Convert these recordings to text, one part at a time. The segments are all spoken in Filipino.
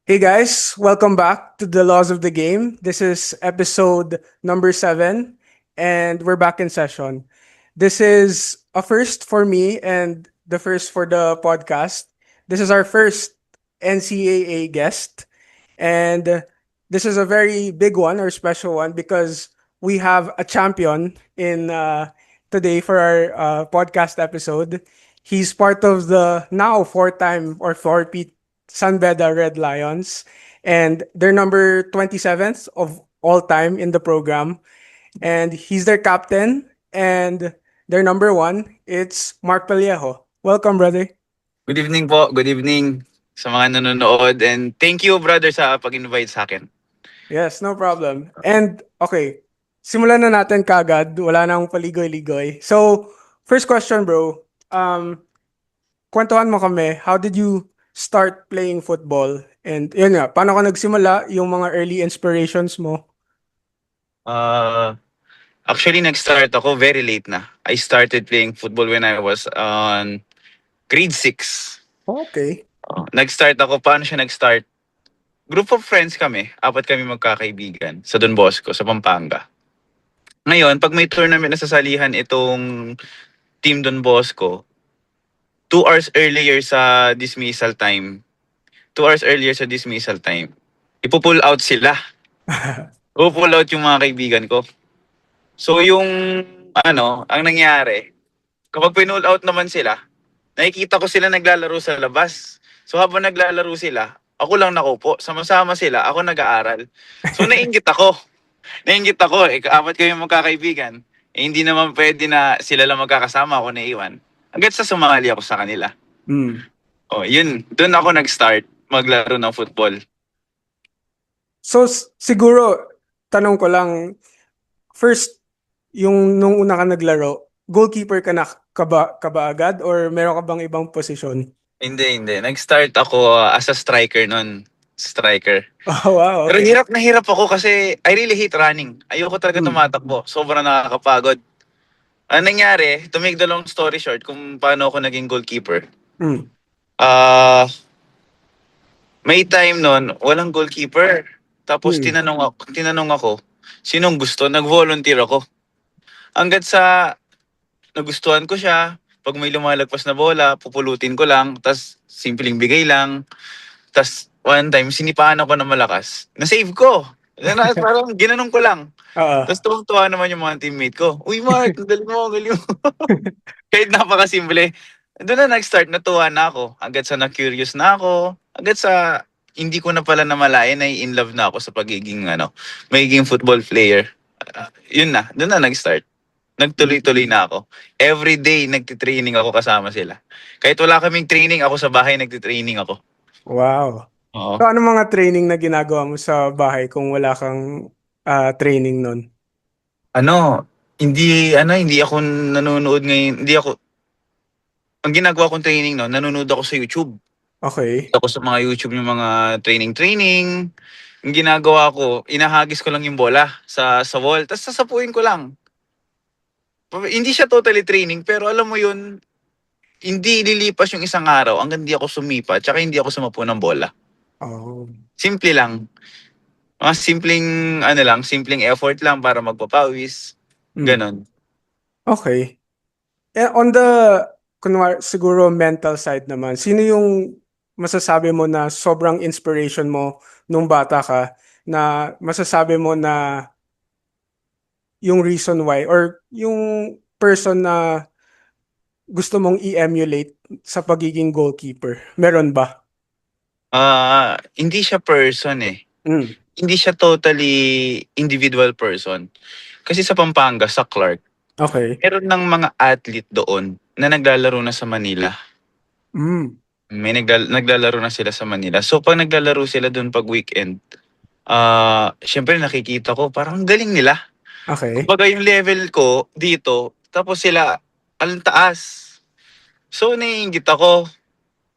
Hey guys, welcome back to the Laws of the Game. This is episode number 7, and we're back in session. This is a first for me and the first for the podcast. This is our first NCAA guest, and this is a very big one or special one because we have a champion in today for our podcast episode. He's part of the now four-time or four-peat San Beda Red Lions, and they're number 27th of all time in the program. And he's their captain, and their number one, it's Mark Pallejo. Welcome, brother. Good evening po. Good evening sa mga nanonood. And thank you, brother, sa pag-invite sa akin. Yes, no problem. And okay, simulan na natin kagad. Wala nang paligoy-ligoy. So, first question, bro. Kwentuhan mo kami, how did you start playing football? And yun nga, paano ka nagsimula, yung mga early inspirations mo? Uh, Actually, nag-start ako very late na. I started playing football when I was on grade 6. Okay. Nag-start ako. Paano siya nag-start? Group of friends kami. 4 kami magkakaibigan sa Don Bosco, sa Pampanga. Ngayon, pag may tournament na sasalihan itong Team Don Bosco, 2 hours earlier sa dismissal time, 2 hours earlier sa dismissal time, ipo-pull out sila. Ipo-pull out yung mga kaibigan ko. So yung ang nangyari, kapag pinull out naman sila, nakikita ko sila naglalaro sa labas. So habang naglalaro sila, ako lang nakaupo. Sama-sama sila, ako nag-aaral. So nainggit ako. Nainggit ako. 4 kami magkakaibigan. Hindi naman pwede na sila lang magkakasama, ako naiwan. Hanggat sa sumali ako sa kanila. Mm. Yun. Doon ako nag-start maglaro ng football. So, siguro, tanong ko lang, first, yung nung una ka naglaro, goalkeeper ka ba agad or meron ka bang ibang posisyon? Hindi. Nag-start ako as a striker noon. Striker. Oh, wow, Pero okay. hirap na hirap ako kasi I really hate running. Ayoko talaga Mm. tumatakbo. Sobrang nakakapagod. Ang nangyari, to make the long story short, kung paano ako naging goalkeeper. Mm. Ah, may time noon, walang goalkeeper. Tapos Mm. tinanong ako, sinong gusto? Nag-volunteer ako. Hanggat sa nagustuhan ko siya, pag may lumalagpas na bola, pupulutin ko lang, tas simpleng bigay lang. Tas one time, sinipaan ako ng malakas. Na-save ko. Parang ginanong ko lang. Oo. Tapos tuwang-tuwa naman yung mga teammate ko. Uy, Mark, ang galing mo. Kahit napakasimple. Doon na nag-start, natuwa na ako. Agad sa na-curious na ako. Agad sa hindi ko na pala namalayan na in love na ako sa pagiging magiging football player. Yun na, doon na nag-start. Nagtuloy-tuloy na ako. Every day nagtitraining ako kasama sila. Kahit wala kaming training, ako sa bahay nagtitraining ako. Wow. Oo. So, ano mga training na ginagawa mo sa bahay kung wala kang training nun? Hindi ako nanonood ngayon. Hindi ako Ang ginagawa kong training no, nanonood ako sa YouTube. Okay. Ako sa mga YouTube yung mga training. Yung ginagawa ko, inahagis ko lang yung bola sa wall, tapos sasapuin ko lang. Hindi siya totally training, pero alam mo yun, hindi lilipas yung isang araw hanggang hindi ako sumipa, tsaka hindi ako sumapu ng bola. Oh. Simple lang. Mga simpleng effort lang para magpapawis. Mm. Ganon. Okay. On the, kunwari, siguro mental side naman, sino yung masasabi mo na sobrang inspiration mo nung bata ka na masasabi mo na yung reason why or yung person na gusto mong i-emulate sa pagiging goalkeeper? Meron ba? Hindi siya person eh. Mm. Hindi siya totally individual person. Kasi sa Pampanga, sa Clark, Okay. meron ng mga athlete doon na naglalaro na sa Manila. Mm. May naglalaro na sila sa Manila. So pag naglalaro sila doon pag weekend, syempre nakikita ko parang ang galing nila. Okay. Kumbaga yung level ko dito, tapos sila ang taas. So naiinggit ako,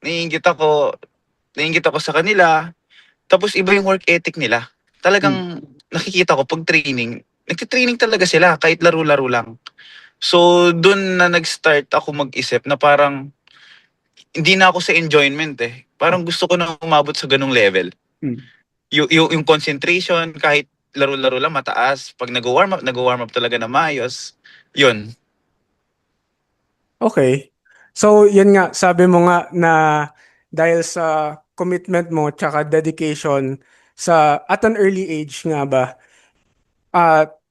naiinggit ako sa kanila. Tapos iba yung work ethic nila. Mm. Talagang nakikita ko pag training, nagtitraining talaga sila kahit laro-laro lang. So doon na nag-start ako mag-isip na parang hindi na ako sa enjoyment eh. Parang gusto ko na umabot sa ganung level. Mm. Yung concentration, kahit laro-laro lang mataas. Pag nag-warm up talaga na maayos. Yun. Okay. So, yun nga, sabi mo nga na dahil sa commitment mo tsaka dedication at an early age nga ba,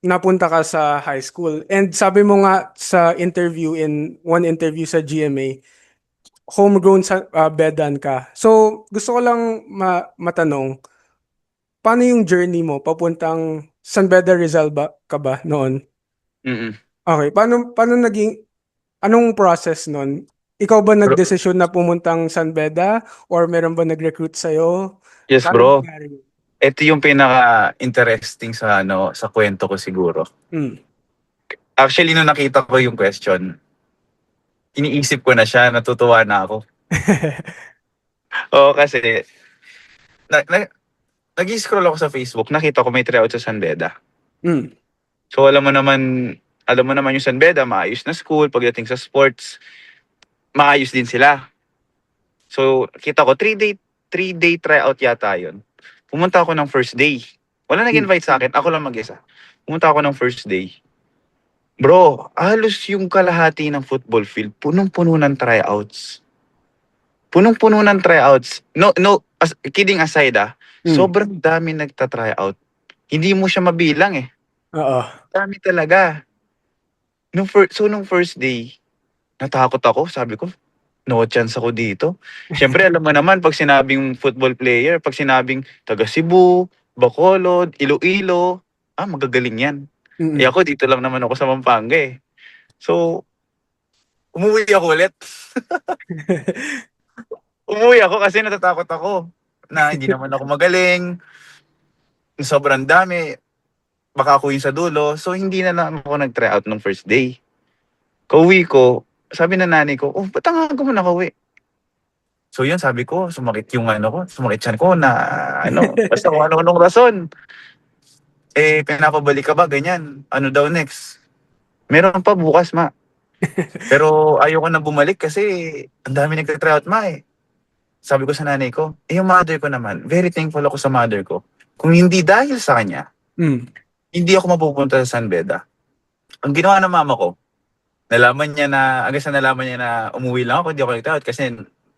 napunta ka sa high school. And sabi mo nga sa one interview sa GMA, homegrown sa Bedan ka. So, gusto ko lang matanong, paano yung journey mo papuntang San Beda Rizal ka ba noon? Mm-mm. Okay, paano anong process nun? Ikaw ba Bro, nagdesisyon na pumuntang San Beda or meron ba nag-recruit sa'yo? yes Paano bro. nangyari yun? Ito yung pinaka-interesting sa kwento ko siguro. Mm. Actually, nung nakita ko yung question, iniisip ko na siya, natutuwa na ako. Oo, kasi na, na, nag-scroll ako sa Facebook, nakita ko may tryout sa San Beda. Mm. So alam mo naman yung San Beda, maayos na school, pagdating sa sports, maayos din sila. So kita ko, 3-day tryout yata yun. Pumunta ako ng first day. Wala Mm. nag-invite sa akin, ako lang mag-isa. Pumunta ako ng first day. Bro, halos yung kalahati ng football field, punong-puno ng tryouts. Punong-puno ng tryouts. No, kidding aside Mm. sobrang dami nagta-tryout. Hindi mo siya mabilang eh. Oo. Dami talaga. Nung first day, natakot ako. Sabi ko, no chance ako dito. Siyempre, alam mo naman, pag sinabing football player, pag sinabing taga Cebu, Bacolod, Iloilo, magagaling yan. Eh Mm. ako, dito lang naman ako sa Pampanga eh. So, umuwi ako ulit. Umuwi ako kasi natatakot ako na hindi naman ako magaling, sobrang dami, baka ako yung sa dulo. So, hindi na lang ako nag-try out nung first day. Kauwi ko, sabi na nanay ko, ba't ang aga mo nakauwi? So yun, sabi ko, sumakit yung sumakit siyan ko na basta kung ano-anong rason. Pinapabalik ka ba, ganyan? Ano daw next? Meron pa bukas, ma. Pero ayoko na bumalik kasi ang dami nagka-tryout, ma eh. Sabi ko sa nanay ko, yung mother ko naman, very thankful ako sa mother ko. Kung hindi dahil sa kanya, Mm. hindi ako mapupunta sa San Beda. Ang ginawa ng mama ko, hanggang sa nalaman niya na umuwi lang ako, hindi ako nag-tryout kasi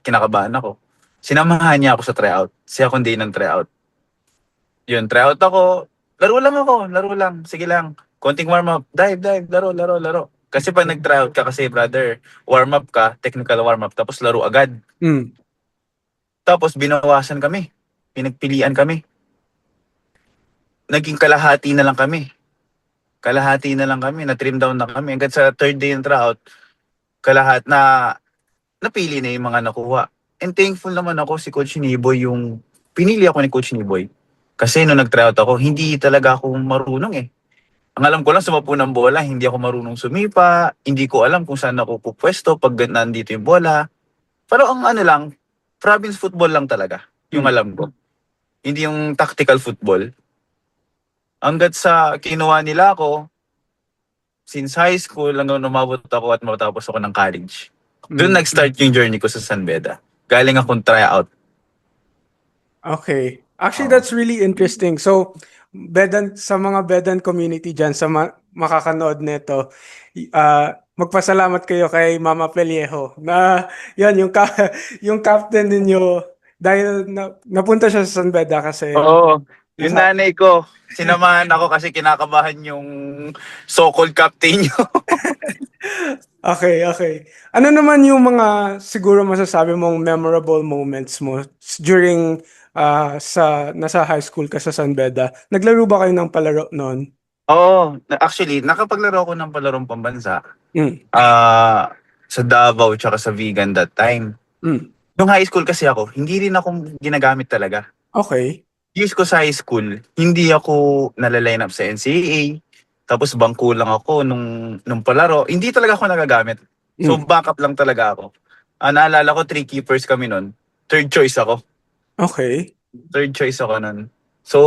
kinakabahan ako. Sinamahan niya ako sa tryout. Siya kundi ng tryout. Yun, tryout ako. Laro lang. Sige lang. Konting warm-up. Dive, laro. Kasi pag nag-tryout ka kasi, brother, warm-up ka, technical warm-up, tapos laro agad. Mm. Tapos binawasan kami. Pinagpilian kami. Naging kalahati na lang kami. Na-trim down na kami. Hanggang sa third day ng tryout, napili na yung mga nakuha. And thankful naman ako si Coach Niboy yung pinili ako ni Coach Niboy. Kasi nung nag-tryout ako, hindi talaga ako marunong eh. Ang alam ko lang sumapo ng bola, hindi ako marunong sumipa, hindi ko alam kung saan ako pupwesto pag nandito yung bola. Pero ang lang, province football lang talaga, yung Mm. alam ko. Hindi yung tactical football. Hanggat sa kinuha nila ako, since high school, hanggang umabot ako at matapos ako ng college. Doon Mm. nag-start yung journey ko sa San Beda. Galing akong tryout. Okay. Actually, Oo. that's really interesting. So, sa mga Bedan community dyan, sa makakanood nito, magpasalamat kayo kay Mama Peliejo na yan, yung captain ninyo dahil napunta siya sa San Beda kasi Oo. Yung nasa, nanay ko, sinamahan ako kasi kinakabahan yung so-called captain nyo. okay, okay. Ano naman yung mga siguro masasabi mong memorable moments mo during nasa high school ka sa San Beda? Naglaro ba kayo ng palaro noon? Oo. Actually, nakapaglaro ako ng palarong pambansa. Mm. Sa Davao tsaka sa Vigan that time. Mm. Nung high school kasi ako, hindi rin ako ginagamit talaga. Okay. Years ko sa high school, hindi ako nalaline up sa NCAA. Tapos bangko lang ako nung palaro. Hindi talaga ako nagagamit. So Mm. backup lang talaga ako. Naalala ko, 3 keepers kami nun. Third choice ako. Okay. Nun. So,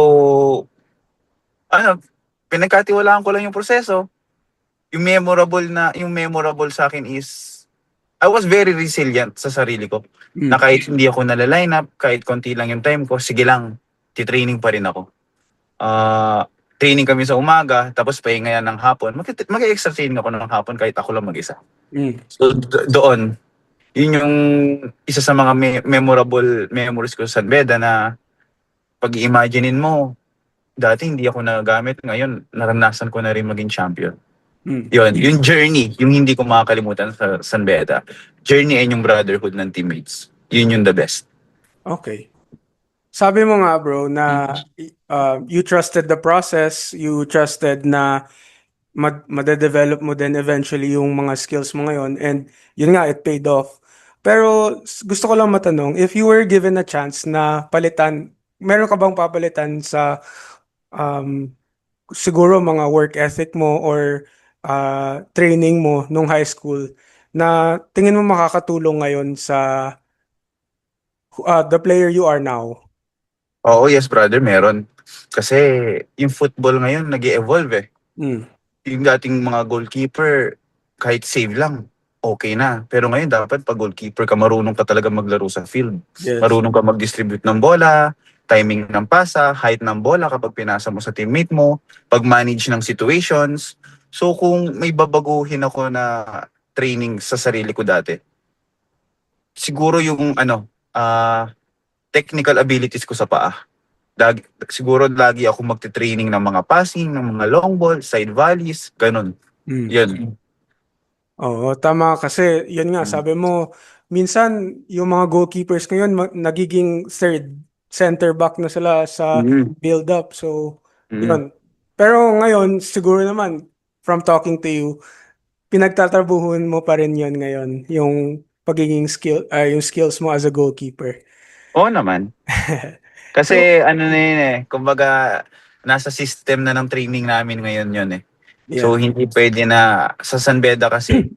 pinagkatiwalaan ko lang yung proseso. Yung memorable sa akin is, I was very resilient sa sarili ko. Na Mm. kahit hindi ako nalaline up, kahit konti lang yung time ko, sige lang. titraining pa rin ako. Training kami sa umaga, tapos pahinga yan ng hapon. Mag-extra training ako ng hapon kahit ako lang mag-isa. Mm. So doon, yun yung isa sa mga memorable memories ko sa San Beda na pag-imaginein mo, dati hindi ako nagagamit, ngayon naranasan ko na rin maging champion. Mm. Yun, yung journey, yung hindi ko makakalimutan sa San Beda. Journey and yung brotherhood ng teammates. Yun yung the best. Okay. Sabi mo nga bro na you trusted the process, you trusted na madedevelop mo din eventually yung mga skills mo ngayon, and yun nga, it paid off. Pero gusto ko lang matanong, if you were given a chance na palitan, meron ka bang papalitan sa um, siguro mga work ethic mo or training mo nung high school na tingin mo makakatulong ngayon sa the player you are now? Oo, yes brother, meron. Kasi yung football ngayon nag-evolve eh. Mm. Yung dating mga goalkeeper, kahit save lang, okay na. Pero ngayon dapat pag goalkeeper ka, marunong ka talaga maglaro sa field. Yes. Marunong ka mag-distribute ng bola, timing ng pasa, height ng bola kapag pinasa mo sa teammate mo, pag-manage ng situations. So kung may babaguhin ako na training sa sarili ko dati, siguro yung technical abilities ko sa paa. Siguro lagi ako magte-training ng mga passing, ng mga long ball, side volleys, ganun. Mm. Yan. Oo, tama kasi yun nga, sabi mo, minsan yung mga goalkeepers ngayon nagiging third center back na sila sa Mm. build-up. So, Mm. yun. Pero ngayon, siguro naman, from talking to you, pinagtatrabuhan mo pa rin yun ngayon, yung pagiging yung skills mo as a goalkeeper. Oo naman. So, Kasi ano na yun eh, kumbaga nasa system na ng training namin ngayon yun eh. So yeah. hindi pwede na sa San Beda kasi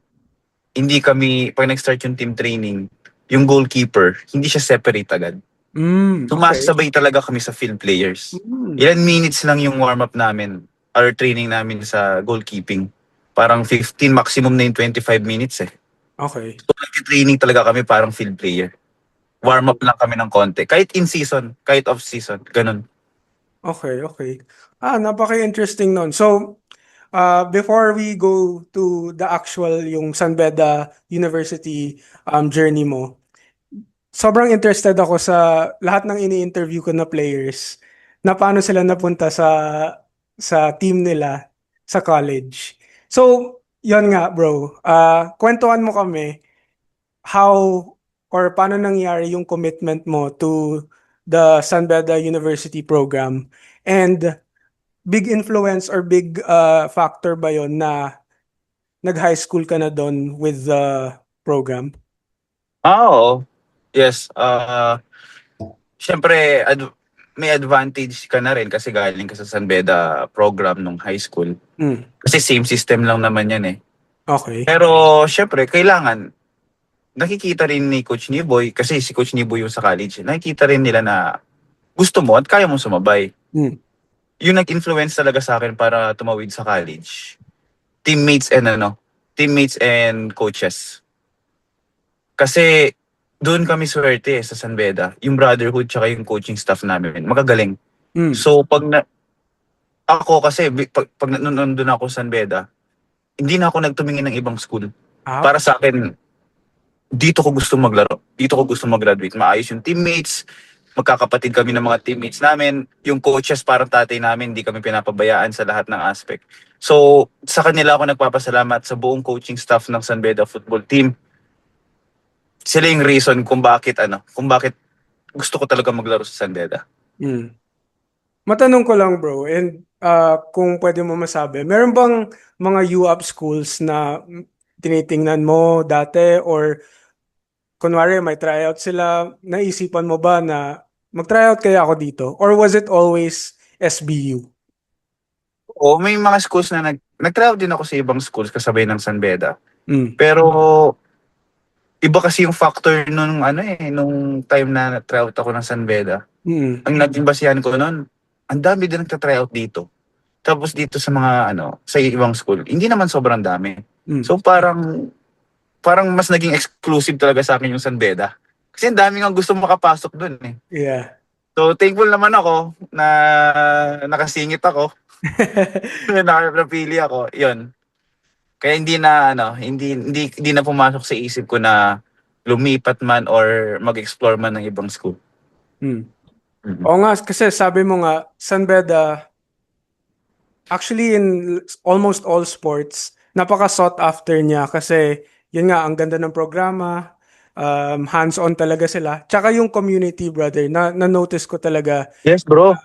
hindi kami, pag nag-start yung team training, yung goalkeeper, hindi siya separate agad. Okay. Sumasabay talaga kami sa field players. Mm. Ilan minutes lang yung warm-up namin or training namin sa goalkeeping. Parang 15, maximum na yung 25 minutes eh. Okay. So nag-training talaga kami parang field player. Warm-up lang kami ng konti. Kahit in-season, kahit off-season, ganun. Okay, okay. Napaka-interesting nun. So, before we go to the actual yung San Beda University journey mo, sobrang interested ako sa lahat ng ini-interview ko na players na paano sila napunta sa team nila sa college. So, yon nga bro. Kwentuhan mo kami how or paano nangyari yung commitment mo to the San Beda University program, and big influence or big factor ba yon na nag-high school ka na doon with the program? Oo. Yes. Siyempre, may advantage ka na rin kasi galing ka sa San Beda program nung high school. Mm. Kasi same system lang naman yan eh. Okay. Pero siyempre, kailangan, nakikita rin ni Coach Niboy, kasi si Coach Niboy yung sa college, nakikita rin nila na gusto mo at kaya mong sumabay. Mm. Yung nag-influence talaga sa akin para tumawid sa college. Teammates and coaches. Kasi doon kami swerte sa San Beda. Yung brotherhood tsaka yung coaching staff namin, magagaling. Mm. So ako kasi pag nandun ako sa San Beda, hindi na ako nagtumingin ng ibang school. Para sa akin, dito ko gusto maglaro. Dito ko gusto mag-graduate. Maayos yung teammates, magkakapatid kami ng mga teammates namin. Yung coaches parang tatay namin, hindi kami pinapabayaan sa lahat ng aspect. So, sa kanila ako nagpapasalamat sa buong coaching staff ng San Beda football team. Sila yung reason kung bakit gusto ko talaga maglaro sa San Beda. Mm. Matanong ko lang bro, and kung pwede mo masabi, meron bang mga U-Up schools na tinitingnan mo dati, or kunwari may tryout sila, naisipan mo ba na mag-tryout kaya ako dito? Or was it always SBU? Oo, may mga schools na nag-tryout din ako sa ibang schools kasabay ng San Beda. Mm. Pero iba kasi yung factor nung nung time na tryout ako ng San Beda. Mm. Ang naging basihan ko noon, ang dami din nagta-tryout dito. Tapos dito sa mga sa ibang school, hindi naman sobrang dami. Mm. So parang mas naging exclusive talaga sa akin yung San Beda. Kasi ang dami nga gusto makapasok doon eh. Yeah. So thankful naman ako na nakasingit ako, nakapili ako. 'Yun. Kaya hindi na hindi na pumasok sa isip ko na lumipat man or mag-explore man ng ibang school. Hmm. Mhm. Oo nga, kasi sabi mo nga, San Beda, actually in almost all sports, napaka sought after niya kasi yun nga, ang ganda ng programa, hands-on talaga sila. Tsaka yung community, brother, na-notice ko talaga, Yes, bro.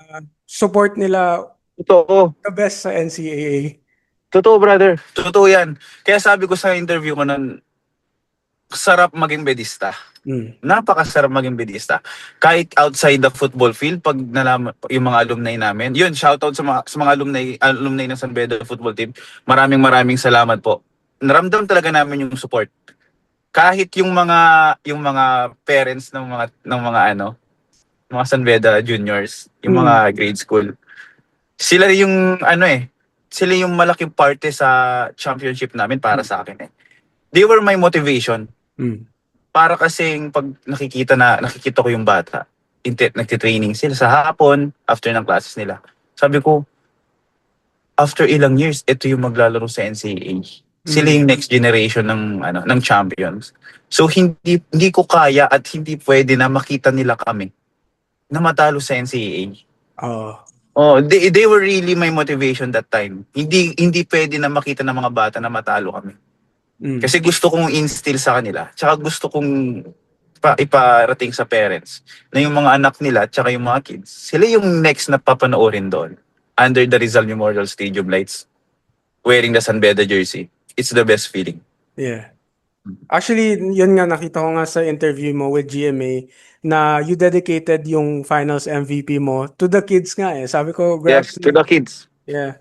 support nila Totoo. the best sa NCAA. Totoo, brother. Totoo 'yan. Kaya sabi ko sa interview ko na sarap maging bedista. Hmm. Napakasarap maging bedista. Kahit outside the football field, pag nalaman yung mga alumni namin, yun, shoutout sa mga alumni ng San Beda football team. Maraming salamat po. Naramdam talaga namin yung support. Kahit yung mga parents mga San Beda juniors, yung Hmm. mga grade school. Sila yung sila yung malaking parte sa championship namin para sa akin eh. They were my motivation. Hmm. Para kasing pag nakikita ko yung bata, nagtitraining sila sa hapon after ng classes nila. Sabi ko, after ilang years, ito yung maglalaro sa NCAA. Sila Hmm. yung next generation ng champions. So hindi ko kaya at hindi pwede na makita nila kami na matalo sa NCAA. Oo. Oh, they were really my motivation that time. Hindi pwede na makita ng mga bata na matalo kami. Hmm. Kasi gusto kong instill sa kanila. Tsaka gusto kong iparating sa parents na yung mga anak nila tsaka yung mga kids, sila yung next na papanoorin doon under the Rizal Memorial Stadium lights wearing the San Beda jersey. It's the best feeling. Yeah. Actually, yun nga, nakita ko nga sa interview mo with GMA na you dedicated yung finals MVP mo to the kids nga eh. Sabi ko, grabe. Yes, to the kids. Yeah.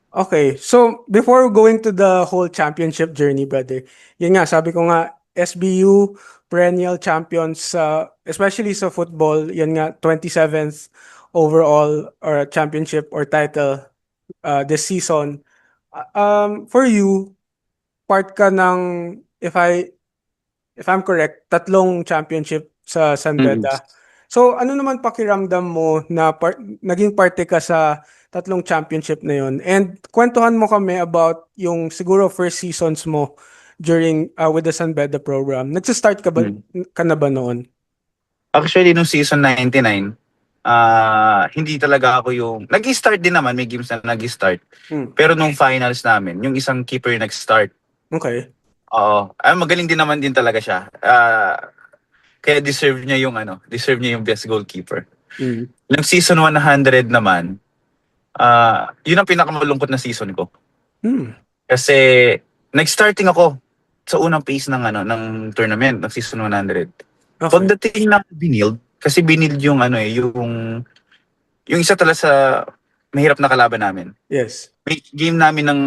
Okay, so before going to the whole championship journey, brother, yun nga, sabi ko nga, SBU perennial champions sa, especially sa football, yun nga, 27th overall or championship or title this season. For you, part ka ng, if I'm correct, tatlong championship sa San Mm. Beda. So, ano naman pakiramdam mo na naging parte ka sa tatlong championship na yon? And kwentuhan mo kami about yung siguro first seasons mo during with the San Beda program. Nagsa-start Mm. ka na ba noon? Actually, nung season 99, hindi talaga ako yung... Nag-start din naman, may games na nag-start. Hmm. Pero nung finals namin, yung isang keeper yung nag-start. Okay. Oo. Magaling din naman din talaga siya. Kaya deserve niya yung best goalkeeper. Hmm. Yung season 100 naman, yun ang pinakamalungkot na season ko. Hmm. Kasi nag-starting ako sa unang phase ng tournament ng season 100. Okay. Pagdating na binild, kasi binild yung isa talaga sa mahirap na kalaban namin. Yes. May game namin ng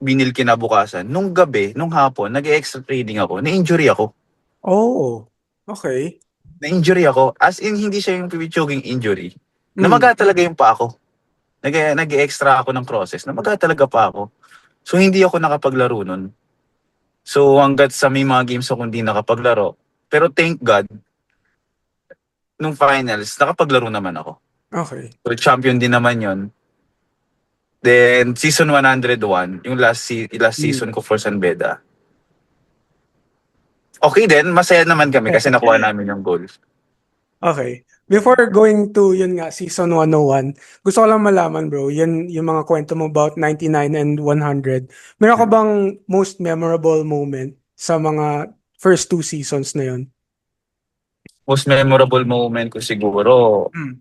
binild kinabukasan. Nung gabi, nung hapon, nag-extra training ako, na-injury ako. Oh, okay. Na-injury ako. As in, hindi siya yung pipichoging injury. Hmm. Namaga talaga yung pa ako. Nag-extra ako ng process. Namaga talaga pa ako. So, hindi ako nakapaglaro nun. So, hanggat sa may mga games ako hindi nakapaglaro. Pero thank God, nung finals, nakapaglaro naman ako. Okay. So, champion din naman yon. Then, season 101, yung last season ko for San Beda. Okay din, masaya naman kami kasi nakuha namin yung goal. Okay. Before going to yun nga season 101, gusto ko lang malaman bro, yun yung mga kwento mo about 99 and 100. Meron ka bang most memorable moment sa mga first two seasons na yun? Most memorable moment ko siguro, Hmm.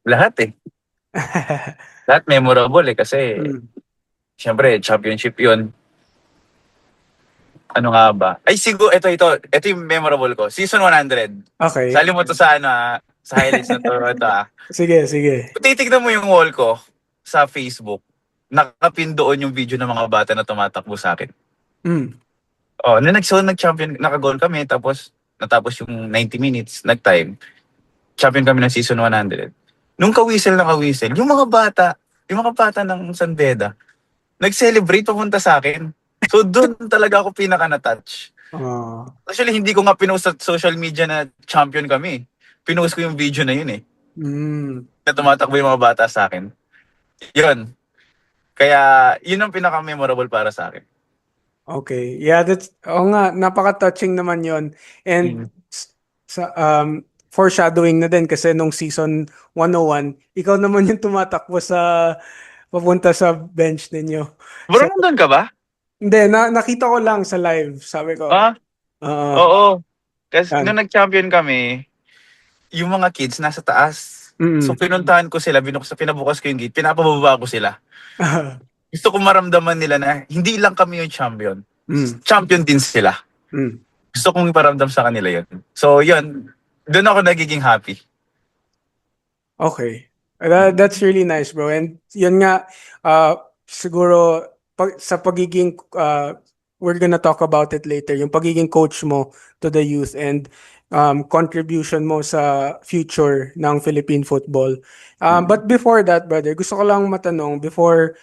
lahat eh. Lahat memorable eh kasi Hmm. syempre championship yun. Ano nga ba? Ay siguro, ito yung memorable ko. Season 100. Okay. Sali mo to sa sa highlights na to. Sige, sige. Kung titignan mo yung wall ko sa Facebook, nakapin doon yung video ng mga bata na tumatakbo sa akin. Hmm. Oh, nag-champion, naka-goal kami, tapos natapos yung 90 minutes, nag-time. Champion kami ng season 100. Nung kawisel yung mga bata ng San Beda, nag-celebrate papunta sa akin. So doon talaga ako pinaka na-touch. Ah. Actually, hindi ko nga pinost sa social media na champion kami. pinost ko yung video na yun eh. Mm. Na tumatakbo yung mga bata sa akin. Yun. Kaya, yun ang pinaka-memorable para sa akin. Okay. Yeah, that's oo nga, napaka-touching naman 'yon. And Mm. sa foreshadowing na din kasi nung season 101, ikaw naman yung tumatakbo sa papunta sa bench ninyo. Bro, So, nandun ka ba? hindi nakita ko lang sa live, sabi ko. Ah, Oo. oo. Kasi Yan. nung nag-champion kami, yung mga kids nasa taas. So Mm. pinuntahan ko sila, pinabukas ko yung gate, pinapababa ko sila. Gusto ko maramdaman nila na hindi lang kami yung champion. Mm. Champion din sila. Mm. Gusto kong iparamdam sa kanila yun. So yun, doon ako nagiging happy. Okay. That's really nice, bro. And yun nga, siguro sa pagiging, we're gonna talk about it later, yung pagiging coach mo to the youth and contribution mo sa future ng Philippine football. But before that, brother, gusto ko lang matanong, before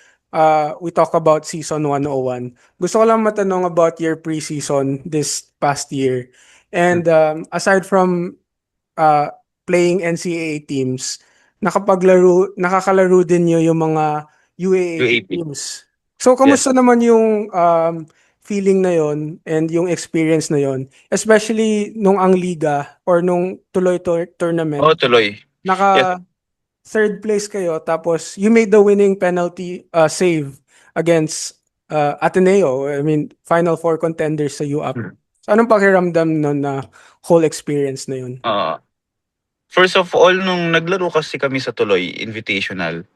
we talk about season 101, gusto ko lang matanong about your preseason this past year. And aside from playing NCAA teams, nakakalaro din niyo yung mga UAAP UAP. teams. So, Yes. kamusta naman yung feeling na yon and yung experience na yon, especially nung ang liga or nung tuloy tournament, Oo, tuloy. Yes. naka third place kayo tapos you made the winning penalty save against Ateneo. I mean, Final Four contenders sa UAP. So, anong pakiramdam nun na whole experience na yun? First of all, nung naglaro kasi kami sa Tuloy Invitational,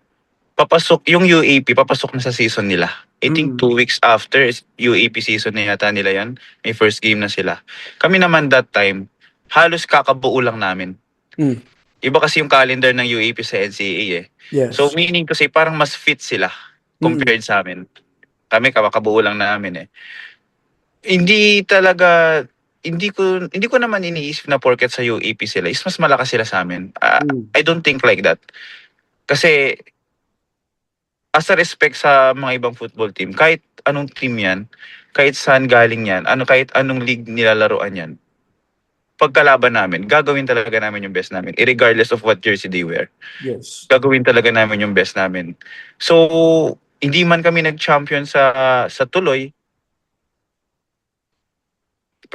papasok yung UAP, papasok na sa season nila. I think 2 weeks after UAP season na yata nila yan. May first game na sila. Kami naman that time, halos kakabuo lang namin. Mm. Iba kasi yung calendar ng UAP sa NCAA eh. Yes. So meaning to say, parang mas fit sila compared sa amin. Kami kakabuo lang namin eh. Hindi talaga, hindi ko naman iniisip na porket sa UAP sila is mas malakas sila sa amin. I don't think like that. Kasi as a respect sa mga ibang football team, kahit anong team yan, kahit saan galing yan, kahit anong league nilalaroan yan, pagkalaban namin, gagawin talaga namin yung best namin, regardless of what jersey they wear. Yes. Gagawin talaga namin yung best namin. So, hindi man kami nag-champion sa Tuloy,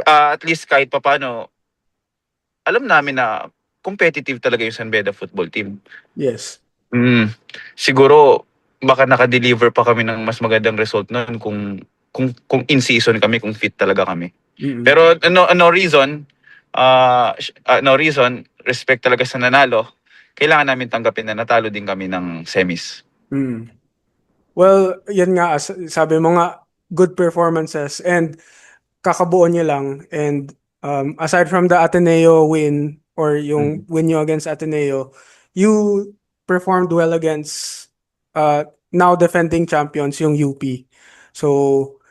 at least kahit papano, alam namin na competitive talaga yung San Beda football team. Yes. Siguro baka naka-deliver pa kami ng mas magandang result noon kung in season kami, kung fit talaga kami. Pero no reason, no reason, respect talaga sa nanalo. Kailangan namin tanggapin na natalo din kami ng semis. Well, yan nga, sabi mo nga, good performances and kakabuo niyo lang. And aside from the Ateneo win or yung win nyo against Ateneo, you performed well against now defending champions, yung UP. So,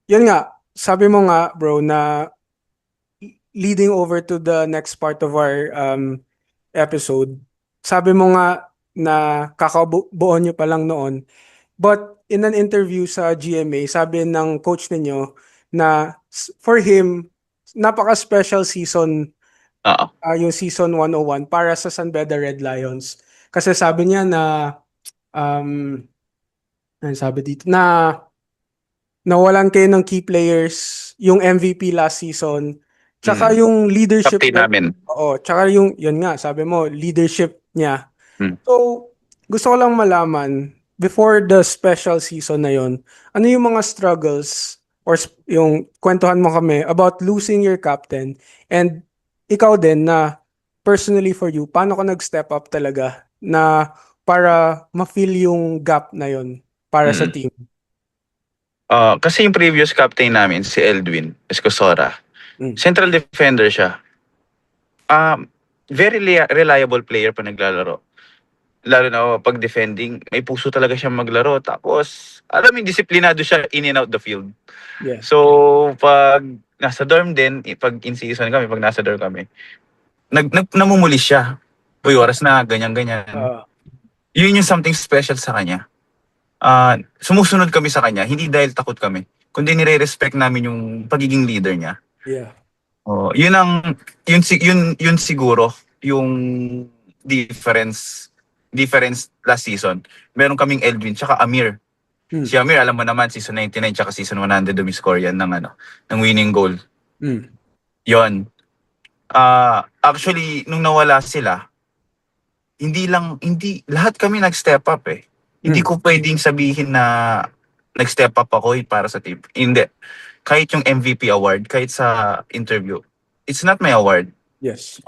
yun nga, sabi mo nga, bro, na leading over to the next part of our episode, sabi mo nga na kakabuo nyo pa lang noon. But in an interview sa GMA, sabi ng coach ninyo na for him, napaka-special season yung season 101 para sa San Beda Red Lions. Kasi sabi niya na sabi dito na nawalan kayo ng key players, yung MVP last season, tsaka yung leadership Captain namin. Oo, tsaka yung yun nga, sabi mo, leadership niya. So, gusto ko lang malaman, before the special season na yon, ano yung mga struggles or yung kwentuhan mo kami about losing your captain and ikaw din na personally for you, paano ka nag-step up talaga na para ma-fill yung gap na yon para sa team? Kasi yung previous captain namin, si Eldwin Escosora, central defender siya. Very reliable player pa naglalaro. Lalo na pag defending, may puso talaga siya maglaro. Tapos, alam mo, disiplinado siya in and out the field. Yeah. So, pag nasa dorm din, pag in season kami, pag nasa dorm kami, namumuli siya. Uy, oras na, ganyan-ganyan. Yun yung something special sa kanya. Sumusunod kami sa kanya, hindi dahil takot kami, kundi nire-respect namin yung pagiging leader niya. Yeah. Oh, yun ang yun siguro yung difference last season. Meron kaming Eldwin tsaka Amir. Si Mm. Amir, alam mo naman, season 99 tsaka season 100 dumiscore yan ng ng winning goal. Mm. Yon. Actually, nung nawala sila, hindi, lahat kami nag-step up eh. Hindi Mm. ko pwedeng sabihin na nag-step up ako para sa team. Hindi. Kahit yung MVP award, kahit sa interview, it's not my award. Yes.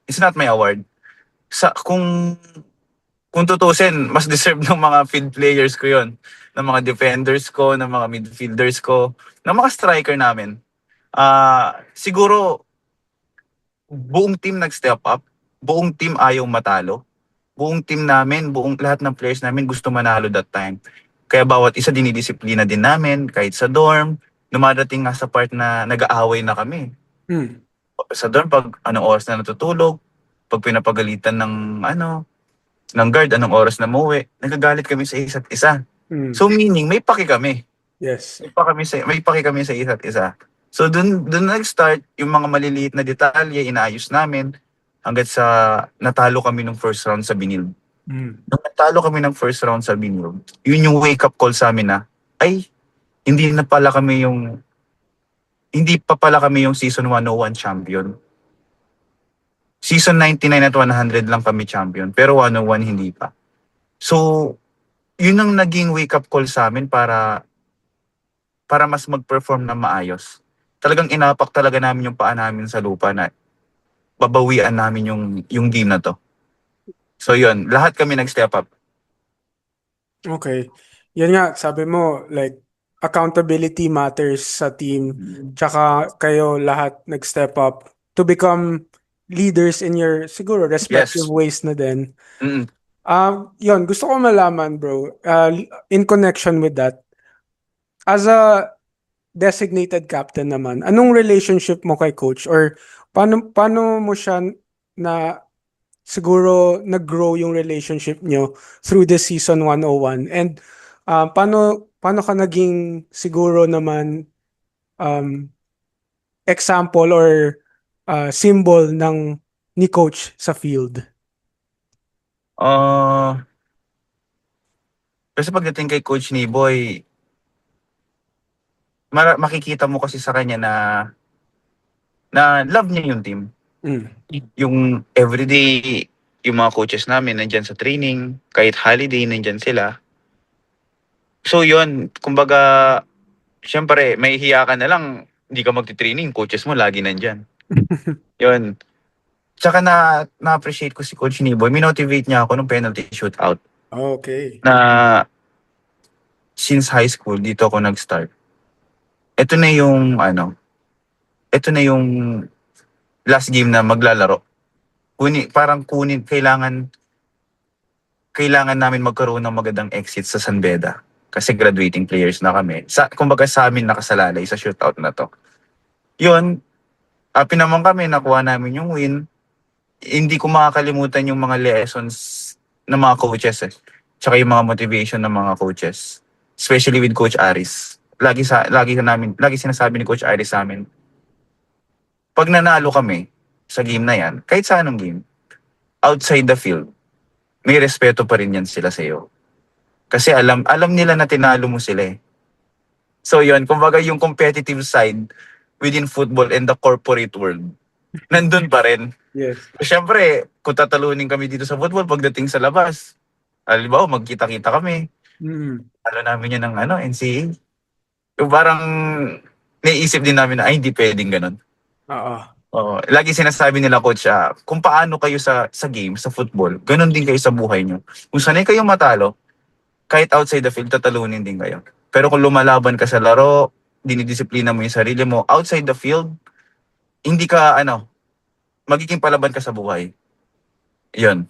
It's not my award. Sa, kung tutusin, mas deserve ng mga field players ko yon, ng mga defenders ko, ng mga midfielders ko, ng mga striker namin. Siguro, buong team nag-step up, buong team ayaw matalo, buong team namin, buong lahat ng players namin gusto manalo that time. Kaya bawat isa dinidisiplina din namin, kahit sa dorm, dumadating nga sa part na nag-aaway na kami. Mm. Sa dorm, pag anong oras na natutulog, pag pinapagalitan ng guard, anong oras na mauwi, nagagalit kami sa isa't isa. Mm. So meaning, may paki kami. Yes. May paki kami sa isa't isa. So dun nag-start yung mga maliliit na detalye, inaayos namin hanggat sa natalo kami ng first round sa Binild. Mm. Nung natalo kami ng first round sa Binild, yun yung wake-up call sa amin na, ay, hindi na pala kami yung, hindi pa pala kami yung season 101 champion. Season 99 at 100 lang kami champion, pero 101 hindi pa. So, yun ang naging wake-up call sa amin para mas mag-perform na maayos. Talagang inapak talaga namin yung paa namin sa lupa na babawian namin yung game na to. So yun, lahat kami nag-step up. Okay. Yan nga, sabi mo, like, accountability matters sa team. Tsaka kayo lahat nag-step up to become leaders in your, siguro, respective Yes. ways na din. Mm. Yun, gusto ko malaman, bro, in connection with that, as a designated captain naman, anong relationship mo kay coach? Or paano mo siya na siguro nag-grow yung relationship nyo through the season 101? And paano ka naging siguro naman um, example or symbol ng ni coach sa field? Uh, Kasi pagdating kay Coach Niboy, makikita mo kasi sa kanya na love niya yung team. Mm. Yung everyday, yung mga coaches namin nandyan sa training, kahit holiday nandyan sila. So yun, kumbaga, syempre, may hiya ka na lang, hindi ka magti-training, coaches mo lagi nandyan. Yun. Tsaka na-appreciate ko si Coach Niboy, minotivate niya ako nung penalty shootout Okay. na since high school, dito ako nag-start. Ito na yung, ito na yung last game na maglalaro. Kailangan namin magkaroon ng magandang exit sa San Beda. Kasi graduating players na kami. Kumbaga sa amin nakasalalay sa shootout na to. Yun, happy naman kami, nakuha namin yung win. Hindi ko makakalimutan yung mga lessons ng mga coaches eh. Tsaka yung mga motivation ng mga coaches. Especially with Coach Aris. Lagi sinasabi ni Coach Aris sa amin, pag nanalo kami sa game na yan, kahit sa anong game, outside the field, may respeto pa rin yan sila sa iyo. Kasi alam nila na tinalo mo sila eh. So yun, kumbaga yung competitive side within football and the corporate world, nandun pa rin. Yes. Siyempre, kung tatalunin kami dito sa football pagdating sa labas, halimbawa magkita-kita kami, Mm. ano namin yan ng NCAA. Yung parang naiisip din namin na ay hindi pwedeng ganun. Oo. Oo, lagi sinasabi nila coach, kung paano kayo sa game, sa football, ganun din kayo sa buhay nyo. Kung sanay kayo matalo, kahit outside the field, tatalunin din kayo. Pero kung lumalaban ka sa laro, dinidisiplina mo yung sarili mo, outside the field, hindi ka, magiging palaban ka sa buhay. Yun.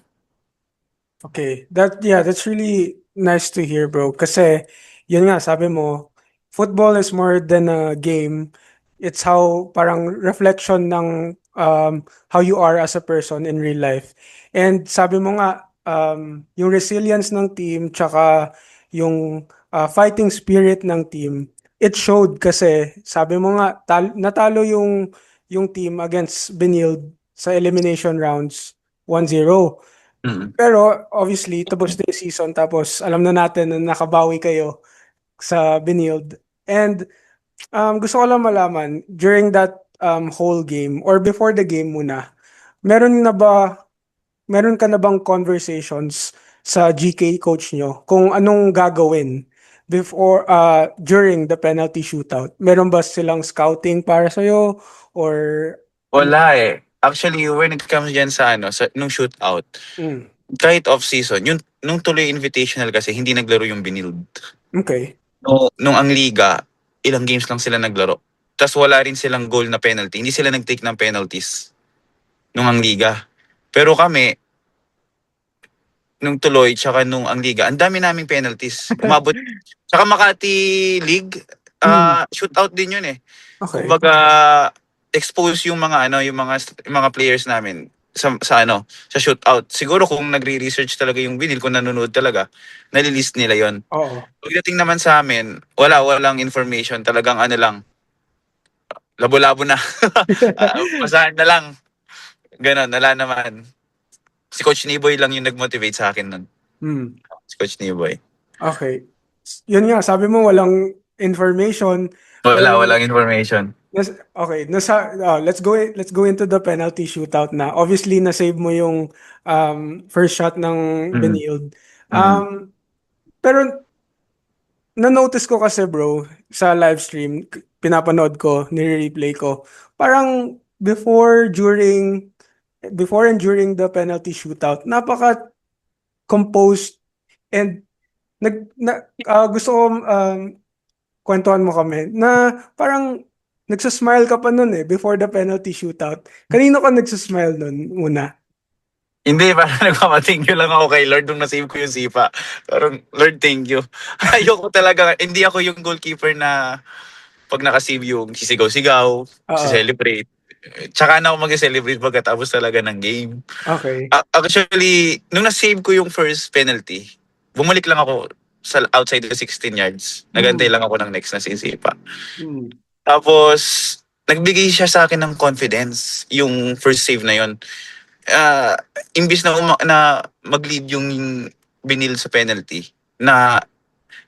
Okay. That's really nice to hear, bro. Kasi, yun nga, sabi mo, football is more than a game. It's how, parang reflection ng how you are as a person in real life. And sabi mo nga, yung resilience ng team, tsaka yung fighting spirit ng team, it showed kasi, sabi mo nga, natalo yung yung team against Benilde sa elimination rounds 1-0. Mm. Pero obviously, tapos na yung season tapos alam na natin na nakabawi kayo sa Benilde. And gusto ko lang malaman, during that whole game or before the game muna, meron na ba meron ka na bang conversations sa GK coach nyo kung anong gagawin during the penalty shootout? Meron ba silang scouting para sa'yo or ano? Wala eh. Actually, when it comes dyan sa nung shootout, Mm, kahit off-season, nung tuloy invitational kasi, hindi naglaro yung Binild. okay. No, nung ang liga, ilang games lang sila naglaro. Tapos wala rin silang goal na penalty. Hindi sila nag-take ng penalties nung ang liga. Pero kami, nung tuloy, tsaka nung ang liga, ang dami naming penalties. Umabot, tsaka Makati League, Mm, shootout din yun eh. okay. Kumbaga, expose yung mga yung mga players namin sa shootout. Siguro kung nagre-research talaga yung Binil, kung nanonood talaga, nalilist nila yon. Oo. Pagdating naman sa amin, walang information, talagang lang, labo-labo na. Basahan na lang. Ganon, wala naman. Si Coach Niboy lang yung nag-motivate sa akin nun. Mm, Si Coach Niboy. okay. Yun nga, sabi mo walang information, pero Walang information. Okay, let's go into the penalty shootout na. Obviously, na-save mo yung first shot ng Mm. Benilde. Mm. Pero na-notice ko kasi bro, sa live stream, pinapanood ko, nire-replay ko, parang before and during the penalty shootout, napaka-composed and gusto ko kwentuhan mo kami na parang nagsasmile ka pa nun before the penalty shootout. Kanino ka nagsasmile nun muna? Hindi, parang nagpapa-thank you lang ako kay Lord nung nasave ko yung sipa. Parang, Lord, thank you. Ayoko talaga, hindi ako yung goalkeeper na pag nakasave yung sisigaw-sigaw, Oo. celebrate. Tsaka na ako mag-celebrate pagkatapos talaga ng game. Okay. Actually, nung nasave ko yung first penalty, bumalik lang ako sa outside the 16 yards. Nagantay Mm. lang ako ng next na sisipa. Mm. Tapos, nagbigay siya sa akin ng confidence, yung first save na yon. ah Imbis na, na mag-lead yung binil sa penalty, na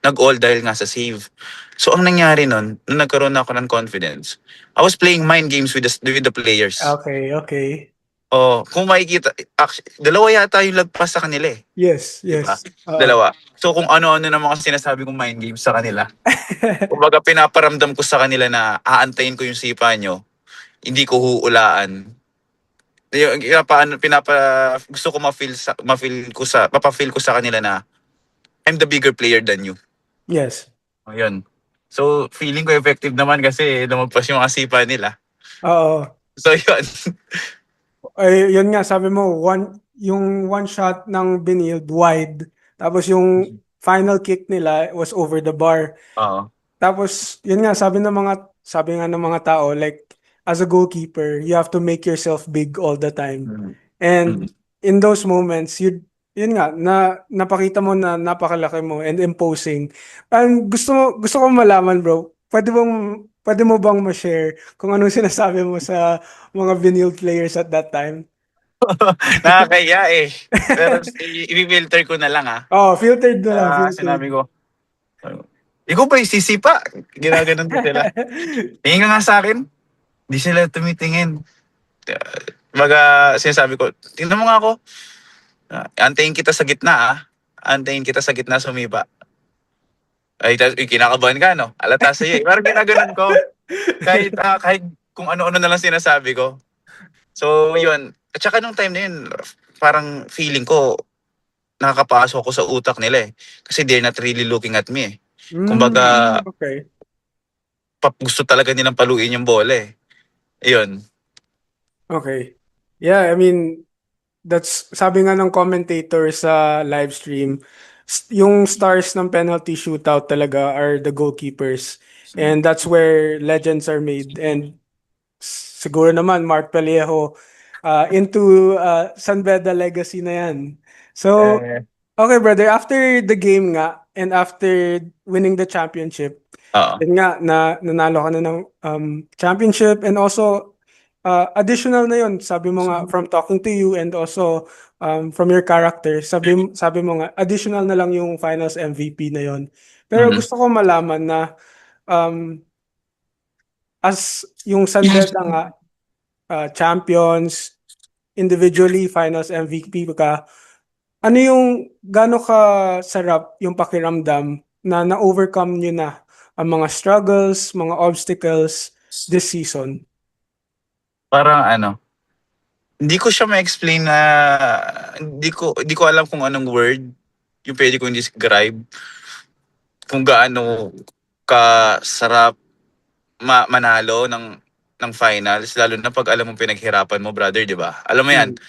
nag-all dahil nga sa save. So, ang nangyari nun, nung nagkaroon ako ng confidence, I was playing mind games with the players. Okay, okay. Oh, kung makikita, actually, dalawa yata yung lagpas sa kanila eh. Yes, Di ba? yes. Oo. Dalawa. So, kung ano-ano na mga sinasabi kong mind games sa kanila, kumbaga pinaparamdam ko sa kanila na aantayin ko yung sipa nyo, hindi ko huulaan. Yung gusto ko mapapa-feel ko sa kanila na I'm the bigger player than you. Yes. Ayun. So, feeling ko effective naman kasi lumagpas yung mga sipa nila. Oo. So, yun. Ay, yun nga, sabi mo, yung one shot ng Benilde wide, tapos yung final kick nila was over the bar. Oo. Tapos, yun nga, sabi nga ng mga tao, like, as a goalkeeper, you have to make yourself big all the time. Mm. Mm. And in those moments, yun nga, napakita mo na napakalaki mo and imposing. And gusto ko malaman, bro, pwede mo bang ma-share kung anong sinasabi mo sa mga Benilde players at that time? Nakakaya eh. Pero i-filter ko na lang Oh, filtered na lang, filtered. Sinabi ko, ikaw ba yung sisipa? Ginaganon ko sila. Tingin ka nga sa akin. Di sila tumitingin. Sinasabi ko, tingnan mo nga ako. Antayin kita sa gitna Antayin kita sa gitna sumipa. Ay, kinakabahan ka, no? Alata sa'yo eh. Parang ginaganon ko. Kahit kung ano-ano na lang sinasabi ko. So, yun. At saka nung time na yun, parang feeling ko, nakakapasok ko sa utak nila eh. Kasi they're not really looking at me eh. Kumbaga, Okay. gusto talaga nilang paluin yung bola eh. Ayun. Okay. Yeah, I mean, sabi nga ng commentator sa live stream, yung stars ng penalty shootout talaga are the goalkeepers. And that's where legends are made. And siguro naman, Mark Palejo, into San Beda legacy na yan. So, Eh, okay, brother, after the game nga, and after winning the championship, Oo. yun nga, nanalo ka na ng championship and also additional na yun, sabi mo nga from talking to you and also from your character, sabi mo nga additional na lang yung finals MVP na yun. Pero Mhm. gusto ko malaman na um, as yung San Beda nga champions, individually finals MVP ka, ano yung gaano ka sarap yung pakiramdam na na-overcome nyo na ang mga struggles, mga obstacles this season? Parang ano, hindi ko siya ma-explain na hindi ko alam kung anong word yung pwede kong describe kung gaano ka sarap manalo ng finals, lalo na pag alam mo pinaghirapan mo, brother, di ba? Alam mo yan, Mm,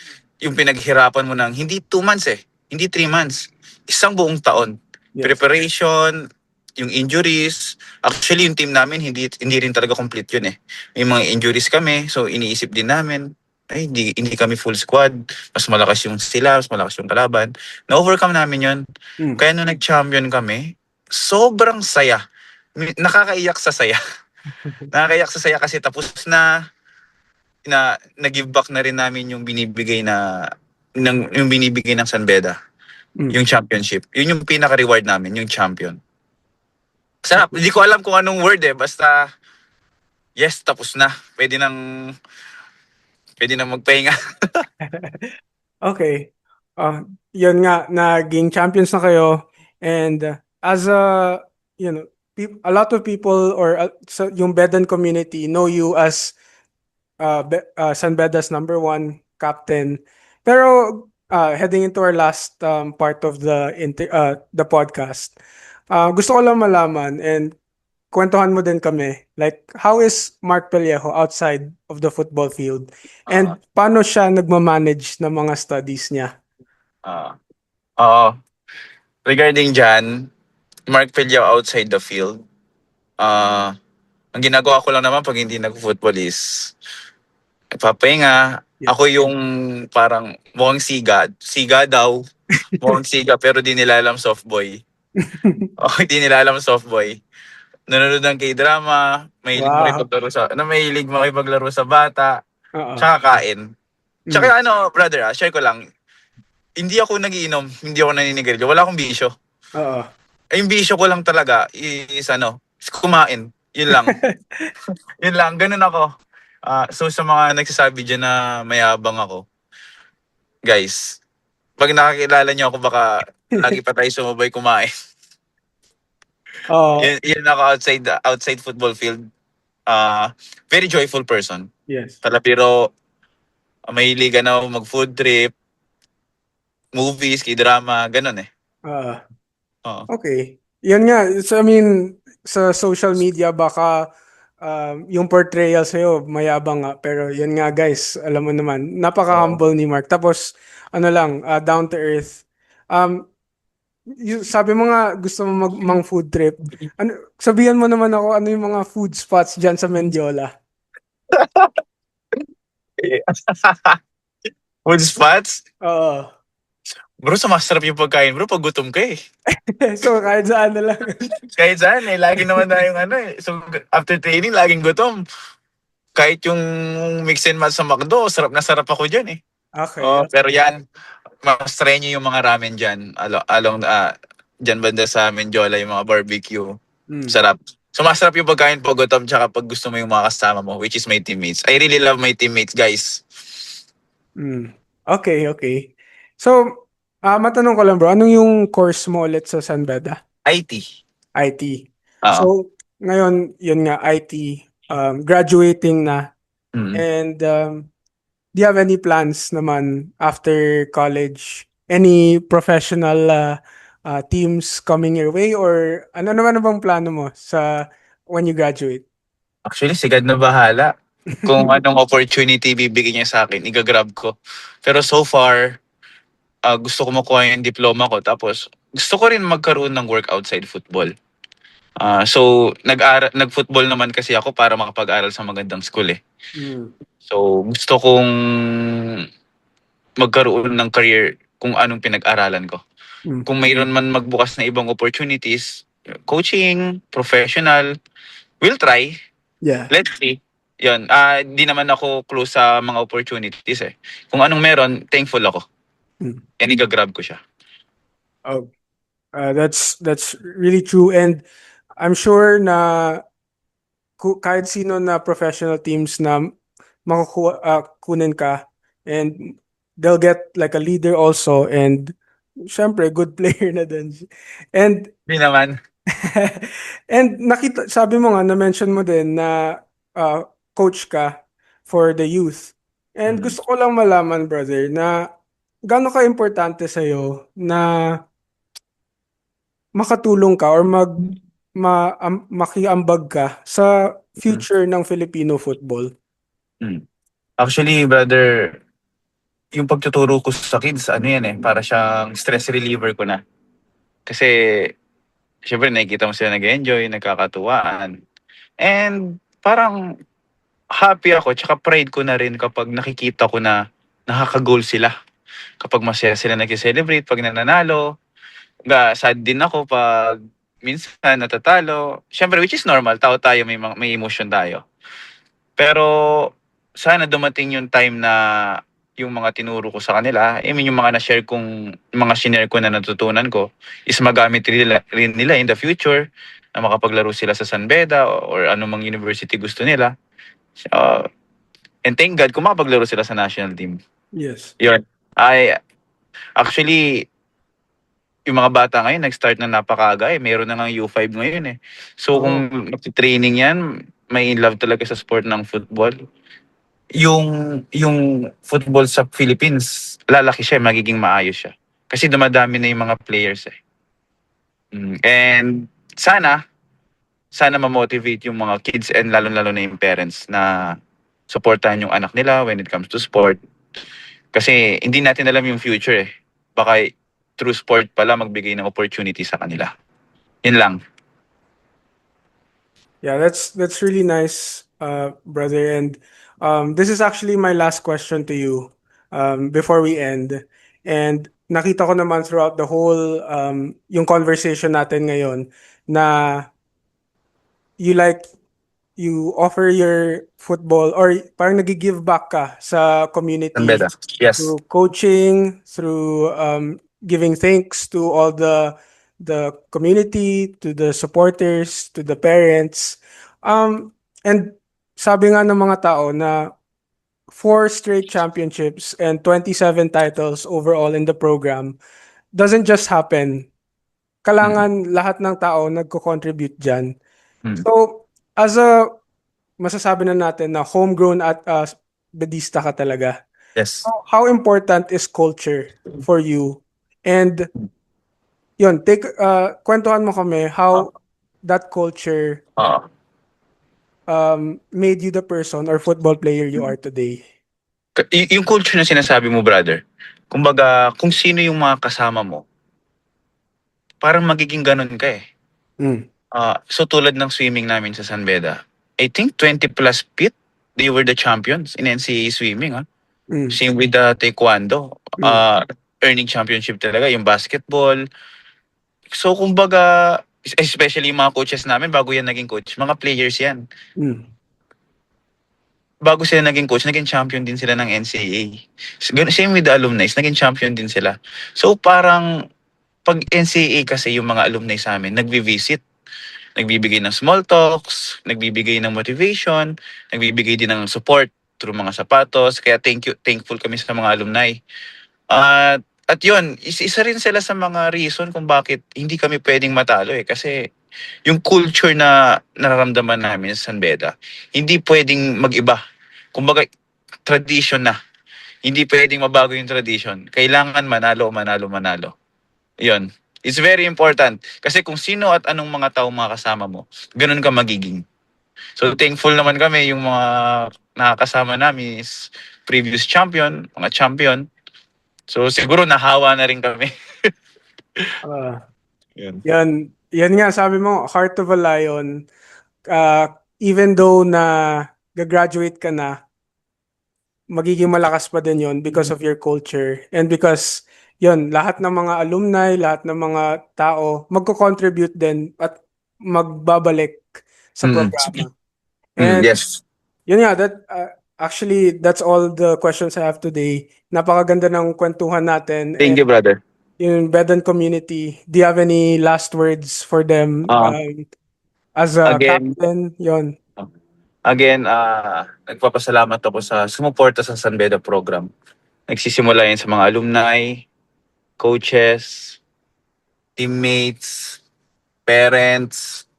yung pinaghirapan mo ng hindi 2 months hindi 3 months, isang buong taon. yes. Preparation, yung injuries. Actually, yung team namin, hindi rin talaga complete yun. May mga injuries kami, so iniisip din namin, ay, hindi kami full squad. Mas malakas yung sila, mas malakas yung kalaban. Na-overcome namin yun. Mm. Kaya nung nag-champion kami, sobrang saya. Nakakaiyak sa saya. Nakakaiyak sa saya kasi tapos na nag-give back na rin namin yung binibigay yung binibigay ng San Beda, Mm. yung championship. Yun yung pinaka-reward namin, yung champion. Sarap. Okay. Hindi ko alam kung anong word basta yes, tapos na. Pwede nang magpahinga. Okay. Yun nga, naging champions na kayo. And as a, a lot of people or yung Bedan community know you as San Beda's number one captain. Pero heading into our last part of the podcast, gusto ko lang malaman and kwentuhan mo din kami. Like, how is Mark Pellejo outside of the football field? Ah, And paano siya nagmamanage ng mga studies niya? ah, Oo. Regarding dyan, Mark Pellao outside the field, ah ang ginagawa ko lang naman pag hindi nag-football is nagpapahinga. Ako Yes. yung parang mukhang siga. Siga daw. Mukhang siga pero di nila alam soft boy. Di nila alam soft boy. Nanonood ng K-drama, Wow. mahilig makipaglaro sa bata, Oo. tsaka kain. Mm. Tsaka ano, brother, share ko lang, hindi ako nagiinom, hindi ako naninigarilyo, wala akong bisyo. Oo. Yung bisyo ko lang talaga is kumain. Yun lang. Yun lang, ganun ako. So sa mga nagsasabi dyan na mayabang ako, guys, pag nakakilala niyo ako baka lagi pa tayo sumabay kumain. Oo. Yun ako outside football field. Ah, very joyful person. Yes. Palabiro, mahilig na mag-food trip, movies, k-drama, ganun Oo. Oo. Okay. Yan nga. So, I mean, sa social media, baka yung portrayal sa'yo, mayabang nga. Pero yan nga, guys, alam mo naman, Oo. napaka-humble ni Mark. Tapos, ano lang, down to earth. Um, sabi mo nga, gusto mo mang food trip. Ano, sabihan mo naman ako, ano yung mga food spots dyan sa Mendiola? Food spots? Oo. Bro, sumasarap yung pagkain bro pag gutom ka So, kahit saan na lang. Kahit saan lagi naman tayong So, after training, laging gutom. Kahit yung mix and match sa McDo, sarap na sarap ako dyan Okay. Oh, pero yan, mas try nyo yung mga ramen dyan. Dyan banda sa Menjola, yung mga barbecue. Mm. Sarap. Sumasarap yung pagkain pag gutom tsaka pag gusto mo yung mga kasama mo, which is my teammates. I really love my teammates, guys. Mm. Okay, okay. So, matanong ko lang bro, anong yung course mo ulit sa San Beda? IT. IT. Oo. So, ngayon, yun nga, IT, graduating na. Mm. And do you have any plans naman after college? Any professional teams coming your way? Or ano naman ang bang plano mo when you graduate? Actually, si God na bahala. Kung anong opportunity bibigyan niya sa akin, igagrab ko. Pero so far, gusto ko makuha yung diploma ko. Tapos, gusto ko rin magkaroon ng work outside football. So, nag-football naman kasi ako para makapag-aral sa magandang school Mm. So, gusto kong magkaroon ng career kung anong pinag-aralan ko. Mm. Kung mayroon man magbukas na ibang opportunities, coaching, professional, we'll try. Yeah. Let's see. Yun, di naman ako close sa mga opportunities eh. Kung anong meron, thankful ako. Mm. And i-grab ko siya. Oh, that's really true, and I'm sure na kahit sino na professional teams na makukuha kunin ka, and they'll get like a leader also, and syempre good player na din. And Hindi naman. and nakita, sabi mo nga, na-mention mo din na coach ka for the youth. And Mm. gusto ko lang malaman, brother, na gaano ka-importante sa'yo na makatulong ka or makiambag ka sa future ng Filipino football. Mm. Actually, brother, yung pagtuturo ko sa kids, ano yan eh, para siyang stress reliever ko na. Kasi, syempre, nakikita mo sila nag-enjoy, nagkakatuwaan. And, parang happy ako, tsaka pride ko na rin kapag nakikita ko na nakaka-goal sila. Kapag masaya sila nag-celebrate, pag nananalo. Sad din ako pag minsan natatalo. Syempre, which is normal, tao tayo, may emotion tayo. Pero sana dumating yung time na yung mga tinuro ko sa kanila, I mean yung mga na-share kong, mga shinare ko na natutunan ko, is magamit rin nila in the future na makapaglaro sila sa San Beda or anumang university gusto nila. Uh, and thank God kung makapaglaro sila sa national team. Yes. Yun. Actually, yung mga bata ngayon, nag-start na napakaaga eh. Meron na nga U5 ngayon eh. So Oh, kung training yan, may in love talaga sa sport ng football. Yung football sa Philippines, lalaki siya, magiging maayos siya. Kasi dumadami na yung mga players eh. And sana ma-motivate yung mga kids and lalo-lalo na yung parents na supportahan yung anak nila when it comes to sport. Kasi hindi natin alam yung future eh. Baka through sport pala magbigay ng opportunity sa kanila. Yun lang. yeah, that's really nice, brother. And this is actually my last question to you before we end. And nakita ko naman throughout the whole yung conversation natin ngayon na you like you offer your football or parang nag-give back ka sa community Beda. Yes. through coaching, through giving thanks to all the community, to the supporters, to the parents. And sabi nga ng mga tao na 4 straight championships and 27 titles overall in the program doesn't just happen. Mm. Kailangan lahat ng tao nagko-contribute dyan. Mm. So, as a masasabi na natin na homegrown at bedista ka talaga. Yes. How important is culture for you? And yun, kwentuhan mo kami how that culture Ah. made you the person or football player you are today. Yung culture na sinasabi mo, brother, kumbaga, kung sino yung mga kasama mo, parang magiging ganun ka eh. Mm. So tulad ng swimming namin sa San Beda, I think 20 plus feet, they were the champions in NCAA swimming. Mm. Same with the taekwondo. Mm. Earning championship talaga, yung basketball. So kumbaga, especially yung mga coaches namin, bago yan naging coach, mga players yan. Mm. Bago sila naging coach, naging champion din sila ng NCAA. Same with the alumni, naging champion din sila. So parang, pag NCAA kasi yung mga alumni sa amin, nagvi-visit. Nagbibigay ng small talks, nagbibigay ng motivation, nagbibigay din ng support through mga sapatos. Kaya thankful kami sa mga alumni. At yun, isa rin sila sa mga reason kung bakit hindi kami pwedeng matalo eh. Kasi yung culture na nararamdaman namin sa San Beda, hindi pwedeng mag-iba. Kumbaga, tradition na. Hindi pwedeng mabago yung tradition. Kailangan manalo, manalo, manalo. Yun. It's very important. Kasi kung sino at anong mga tao mga kasama mo, ganun ka magiging. So thankful naman kami yung mga nakakasama namin is previous champion, mga champion. So siguro nahawa na rin kami. Uh, Yun. yan nga, sabi mo, Heart of a Lion, even though na gagraduate ka na, magiging malakas pa din yon because of your culture and because yon lahat ng mga alumni, lahat ng mga tao magko-contribute din at magbabalik sa Mm. programa. And Yes. Yun nga, actually, that's all the questions I have today. Napakaganda ng kwentuhan natin. Thank you, And brother. yung Bedan community, do you have any last words for them Uh, as a again, captain? Yon. nagpapasalamat ako sa sumuporta sa San Beda program. Nagsisimula yan sa mga alumni, coaches, teammates, parents,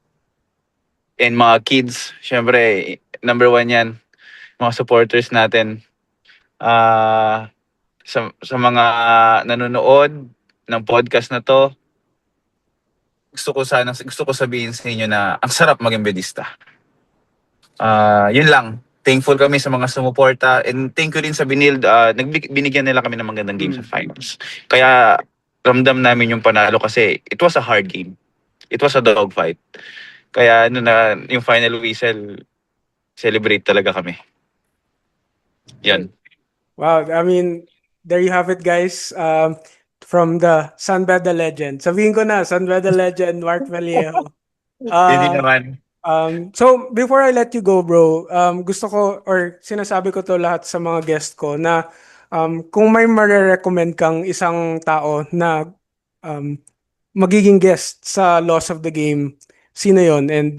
and mga kids. Siyempre, number one yan, mga supporters natin. Sa mga nanonood ng podcast na to, gusto ko sabihin sa inyo na ang sarap maging bedista. Yun lang. Thankful kami sa mga sumuporta and thank you rin sa Binild. Binigyan nila kami ng magandang game sa finals. Kaya ramdam namin yung panalo kasi it was a hard game. It was a dogfight. Kaya yung final whistle, celebrate talaga kami. Yan. Wow, I mean, there you have it, guys. From the San Beda legend. Sabihin ko na, San Beda legend, Mark Vallejo. Hindi Uh, naman. so before I let you go, bro, gusto ko or sinasabi ko to lahat sa mga guest ko na kung may mare-recommend kang isang tao na um, magiging guest sa Loss of the Game, sino yon? And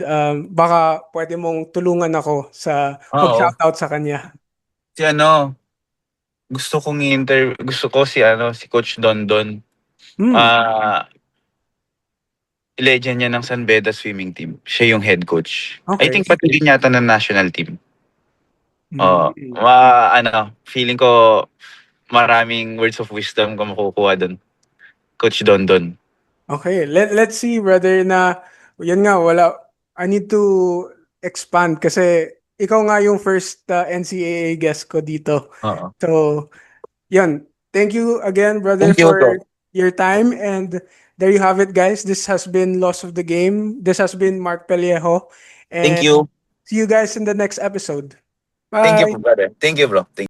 baka pwede mong tulungan ako sa Oo. pag-shoutout sa kanya. Si gusto ko si Coach Dondon. Hmm, Ah, legend niya ng San Beda swimming team. Siya yung head coach. I okay. think pati din yata ng national team. Hmm. Feeling ko maraming words of wisdom ka makukuha doon. Coach Dondon. Okay, let's see brother na yun nga wala I need to expand kasi ikaw nga yung first NCAA guest ko dito. Oo. So, yun. Thank you again brother Thank you, for bro. your time and there you have it guys. This has been Loss of the Game. This has been Mark Pellejo Thank and you. see you guys in the next episode. Thank you, Bye. brother. Thank you, bro. Thank